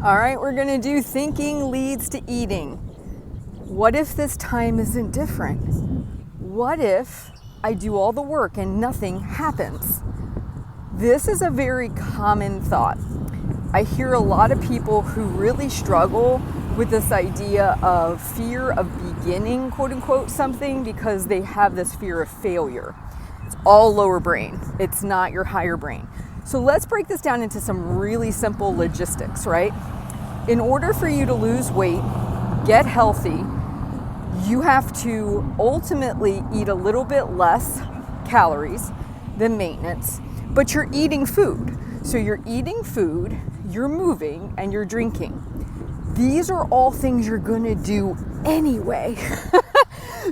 All right, we're gonna do thinking leads to eating. What if this time isn't different? What if I do all the work and nothing happens? This is a very common thought. I hear a lot of people who really struggle with this idea of fear of beginning, quote unquote, something because they have this fear of failure. It's all lower brain. It's not your higher brain. So let's break this down into some really simple logistics, right? In order for you to lose weight, get healthy, you have to ultimately eat a little bit less calories than maintenance, but you're eating food. So you're eating food, you're moving, and you're drinking. These are all things you're gonna do anyway.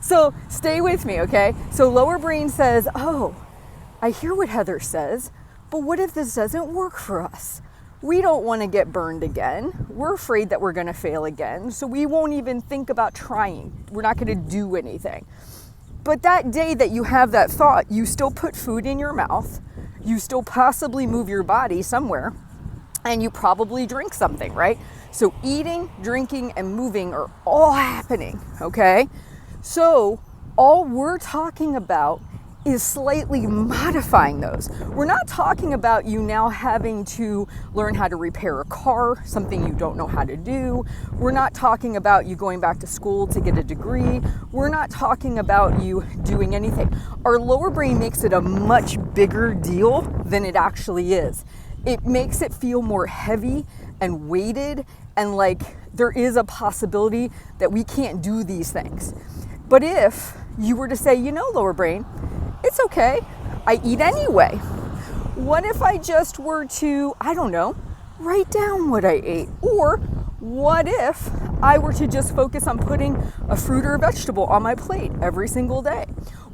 So stay with me, okay? So lower brain says, oh, I hear what Heather says, but what if this doesn't work for us? We don't want to get burned again. We're afraid that we're going to fail again. So we won't even think about trying. We're not going to do anything. But that day that you have that thought, you still put food in your mouth. You still possibly move your body somewhere. And you probably drink something, right? So eating, drinking, and moving are all happening, okay? So all we're talking about is slightly modifying those. We're not talking about you now having to learn how to repair a car, something you don't know how to do. We're not talking about you going back to school to get a degree. We're not talking about you doing anything. Our lower brain makes it a much bigger deal than it actually is. It makes it feel more heavy and weighted and like there is a possibility that we can't do these things. But if you were to say, you know, lower brain, it's okay, I eat anyway. What if I just were to, I don't know, write down what I ate? Or what if I were to just focus on putting a fruit or a vegetable on my plate every single day?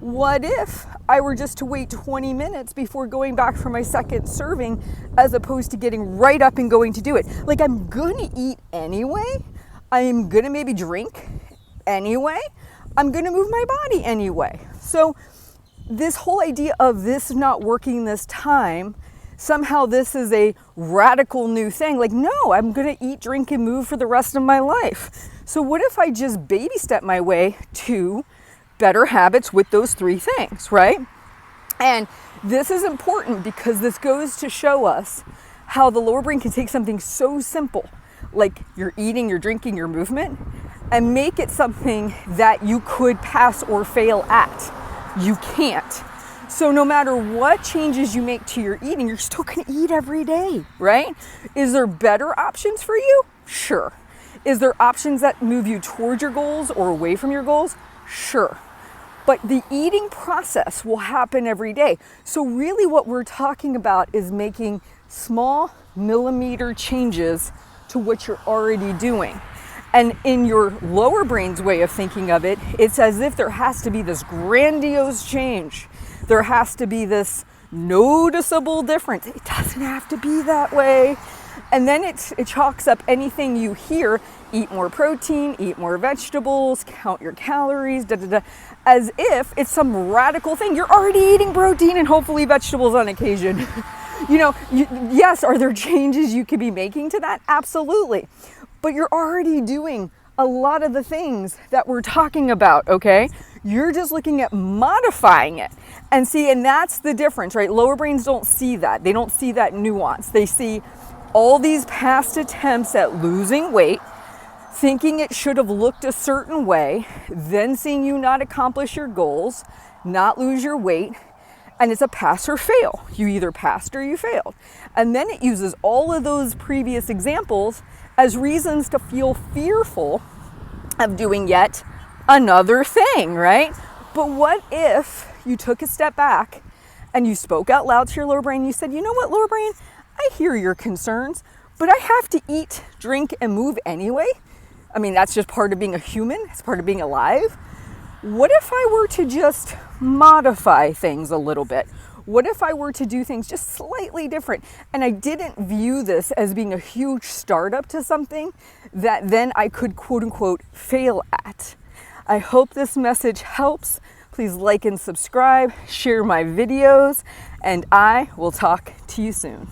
What if I were just to wait 20 minutes before going back for my second serving as opposed to getting right up and going to do it? Like, I'm gonna eat anyway. I'm gonna maybe drink anyway. I'm gonna move my body anyway. So this whole idea of this not working this time, somehow this is a radical new thing. Like, no, I'm gonna eat, drink, and move for the rest of my life. So what if I just baby step my way to better habits with those three things, right? And this is important because this goes to show us how the lower brain can take something so simple, like your eating, your drinking, your movement, and make it something that you could pass or fail at. You can't. So no matter what changes you make to your eating, you're still gonna eat every day, right? Is there better options for you? Sure. Is there options that move you towards your goals or away from your goals? Sure. But the eating process will happen every day. So really what we're talking about is making small millimeter changes to what you're already doing. And in your lower brain's way of thinking of it, it's as if there has to be this grandiose change. There has to be this noticeable difference. It doesn't have to be that way. And then it chalks up anything you hear, eat more protein, eat more vegetables, count your calories, as if it's some radical thing. You're already eating protein and hopefully vegetables on occasion. Yes, are there changes you could be making to that? Absolutely. But you're already doing a lot of the things that we're talking about, okay? You're just looking at modifying it. And that's the difference, right? Lower brains don't see that. They don't see that nuance. They see all these past attempts at losing weight, thinking it should have looked a certain way, then seeing you not accomplish your goals, not lose your weight, and it's a pass or fail. You either passed or you failed. And then it uses all of those previous examples as reasons to feel fearful of doing yet another thing, right? But what if you took a step back and you spoke out loud to your lower brain? You said, you know what, lower brain, I hear your concerns, but I have to eat, drink, and move anyway. I mean, that's just part of being a human. It's part of being alive. What if I were to just modify things a little bit? What if I were to do things just slightly different? And I didn't view this as being a huge startup to something that then I could, quote unquote, fail at. I hope this message helps. Please like and subscribe, share my videos, and I will talk to you soon.